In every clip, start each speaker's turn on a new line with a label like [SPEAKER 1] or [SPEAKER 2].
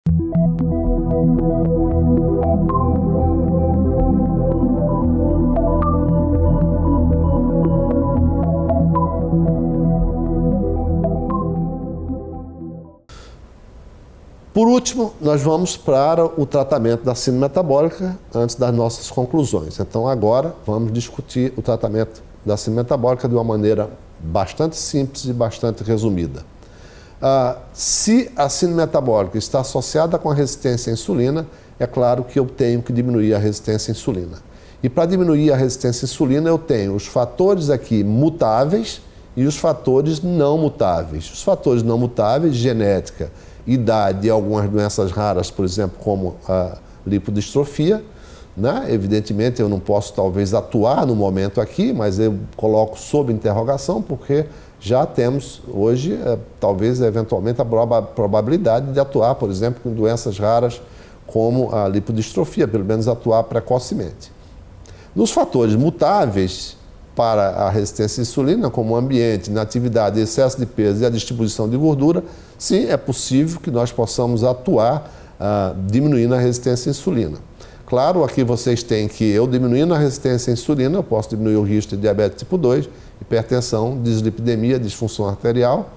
[SPEAKER 1] Por último, nós vamos para o tratamento da síndrome metabólica antes das nossas conclusões. Então, agora vamos discutir o tratamento da síndrome metabólica de uma maneira bastante simples e bastante resumida. Se a síndrome metabólica está associada com a resistência à insulina, é claro que eu tenho que diminuir a resistência à insulina. E para diminuir a resistência à insulina, eu tenho os fatores aqui mutáveis e os fatores não mutáveis. Os fatores não mutáveis, genética, idade e algumas doenças raras, por exemplo, como a lipodistrofia, né? Evidentemente, eu não posso talvez atuar no momento aqui, mas eu coloco sob interrogação, porque já temos hoje, talvez eventualmente, a probabilidade de atuar, por exemplo, com doenças raras como a lipodistrofia, pelo menos atuar precocemente. Nos fatores mutáveis para a resistência à insulina, como o ambiente, inatividade, excesso de peso e a distribuição de gordura, sim, é possível que nós possamos atuar diminuindo a resistência à insulina. Claro, aqui vocês têm que eu diminuindo a resistência à insulina, eu posso diminuir o risco de diabetes tipo 2, hipertensão, dislipidemia, disfunção arterial,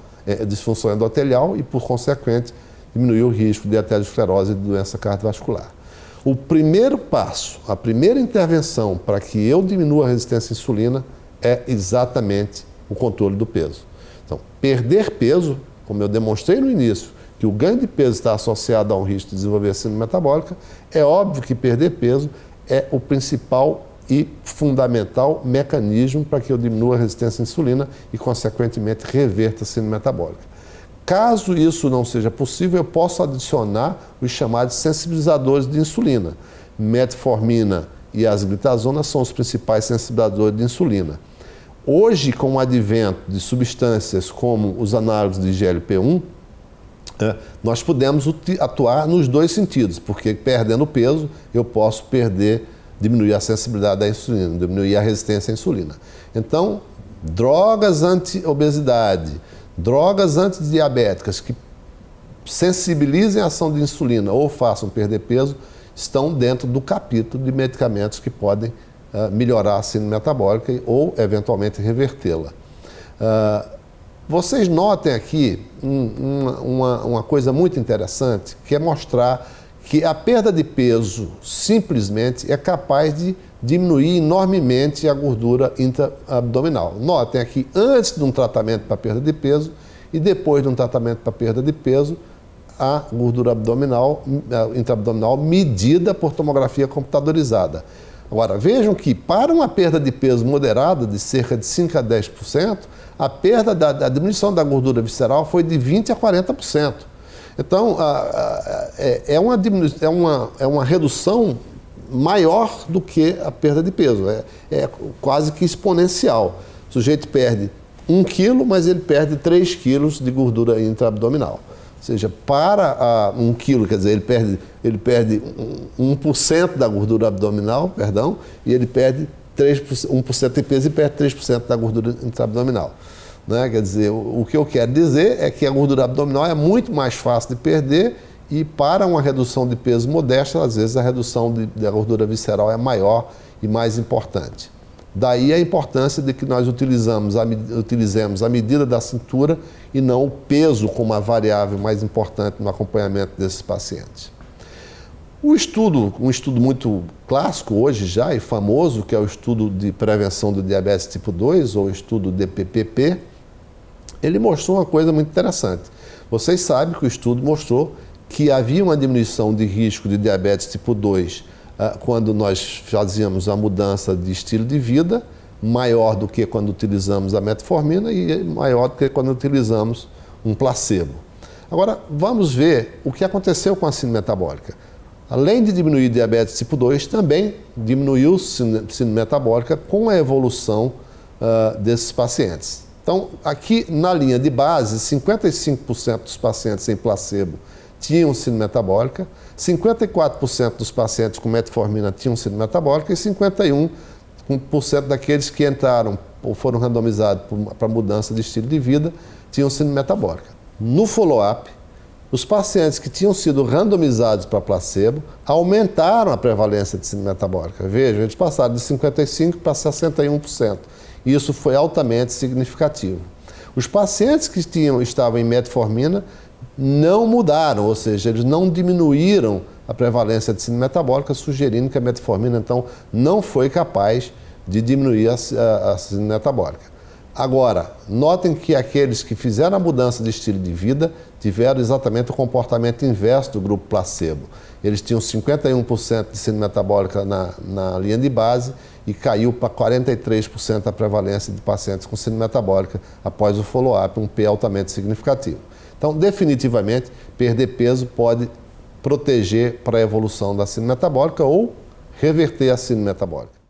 [SPEAKER 1] disfunção endotelial e, por consequente, diminuir o risco de aterosclerose e de doença cardiovascular. O primeiro passo, a primeira intervenção para que eu diminua a resistência à insulina é exatamente o controle do peso. Então, perder peso, como eu demonstrei no início, que o ganho de peso está associado a um risco de desenvolver síndrome metabólica, é óbvio que perder peso é o principal e fundamental mecanismo para que eu diminua a resistência à insulina e, consequentemente, reverta a síndrome metabólica. Caso isso não seja possível, eu posso adicionar os chamados sensibilizadores de insulina. Metformina e asglitazona são os principais sensibilizadores de insulina. Hoje, com o advento de substâncias como os análogos de GLP-1, nós podemos atuar nos dois sentidos, porque perdendo peso, eu posso diminuir a sensibilidade da insulina, diminuir a resistência à insulina. Então, drogas anti-obesidade, drogas antidiabéticas que sensibilizem a ação de insulina ou façam perder peso estão dentro do capítulo de medicamentos que podem melhorar a síndrome metabólica ou, eventualmente, revertê-la. Vocês notem aqui uma coisa muito interessante, que é mostrar que a perda de peso simplesmente é capaz de diminuir enormemente a gordura intraabdominal. Notem aqui, antes de um tratamento para perda de peso e depois de um tratamento para perda de peso, a gordura intraabdominal medida por tomografia computadorizada. Agora, vejam que para uma perda de peso moderada, de cerca de 5 a 10%, a diminuição da gordura visceral foi de 20 a 40%. Então, é uma redução maior do que a perda de peso, é quase que exponencial. O sujeito perde 1 quilo, mas ele perde 3 quilos de gordura intraabdominal. Ou seja, para 1 quilo, quer dizer, ele perde 1% da gordura abdominal, e ele perde 1% de peso e perde 3% da gordura intraabdominal. Né? Quer dizer, o que eu quero dizer é que a gordura abdominal é muito mais fácil de perder e para uma redução de peso modesta, às vezes a redução da gordura visceral é maior e mais importante. Daí a importância de que nós utilizemos a medida da cintura e não o peso como a variável mais importante no acompanhamento desses pacientes. Um estudo muito clássico hoje já e famoso, que é o estudo de prevenção do diabetes tipo 2, ou o estudo DPPP, ele mostrou uma coisa muito interessante. Vocês sabem que o estudo mostrou que havia uma diminuição de risco de diabetes tipo 2 quando nós fazíamos a mudança de estilo de vida, maior do que quando utilizamos a metformina e maior do que quando utilizamos um placebo. Agora, vamos ver o que aconteceu com a síndrome metabólica. Além de diminuir diabetes tipo 2, também diminuiu a síndrome metabólica com a evolução desses pacientes. Então, aqui na linha de base, 55% dos pacientes em placebo tinham síndrome metabólica, 54% dos pacientes com metformina tinham síndrome metabólica e 51% daqueles que entraram ou foram randomizados para mudança de estilo de vida tinham síndrome metabólica. No follow-up, Os pacientes que tinham sido randomizados para placebo aumentaram a prevalência de síndrome metabólica. Vejam, eles passaram de 55% para 61%. Isso foi altamente significativo. Os pacientes que estavam em metformina não mudaram, ou seja, eles não diminuíram a prevalência de síndrome metabólica, sugerindo que a metformina, então, não foi capaz de diminuir a síndrome metabólica. Agora, notem que aqueles que fizeram a mudança de estilo de vida tiveram exatamente o comportamento inverso do grupo placebo. Eles tinham 51% de síndrome metabólica na linha de base e caiu para 43% a prevalência de pacientes com síndrome metabólica após o follow-up, um P altamente significativo. Então, definitivamente, perder peso pode proteger para a evolução da síndrome metabólica ou reverter a síndrome metabólica.